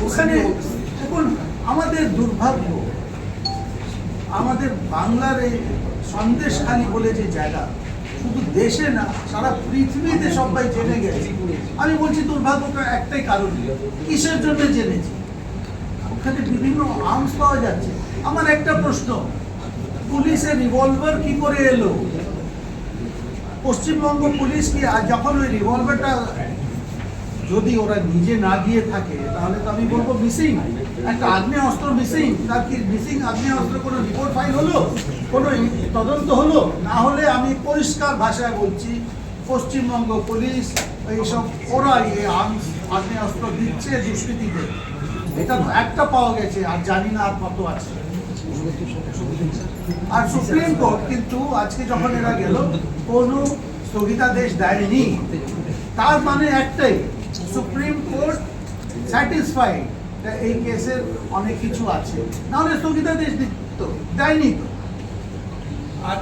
ওখানে এখন আমাদের দুর্ভাগ্য, আমাদের বাংলার এই সন্দেশখালী বলে যে জায়গা, শুধু দেশে না সারা পৃথিবীতে সবাই জেনে গেছে। আমি বলছি দুর্ভাগ্যটা একটাই কারণ, কিসের জন্য জেনেছি? ওখানে বিভিন্ন আর্মস পাওয়া যাচ্ছে। আমার একটা প্রশ্ন, পুলিশের রিভলভার কি করে এলো? পশ্চিমবঙ্গ পুলিশ কি যখন ওই রিভলভারটা যদি ওরা নিজে না দিয়ে থাকে, তাহলে তো আমি বলবো মিসিং, একটা আগ্নেয় অস্ত্র মিসিং। তার কি মিসিং আগ্নেয় অস্ত্র কোনো রিপোর্ট ফাইল হলো, কোনো তদন্ত হলো? না হলে আমি পরিষ্কার ভাষায় বলছি, পশ্চিমবঙ্গ পুলিশ এইসব ওরাই এই আগ্নেয় অস্ত্র দিচ্ছে দুষ্কৃতীদের। এটা একটা পাওয়া গেছে, আর জানি না আর কত আছে। আর সুপ্রিম কোর্ট কিন্তু আজকে যখন এরা গেল, কোনো স্থগিতাদেশ দেয়নি। তার মানে একটাই, সুপ্রিম কোর্ট স্যাটিসফাইড এই কেসের অনেক কিছু আছে, নাহলে স্থগিতাদেশ দিত, দেয়নি তো। আর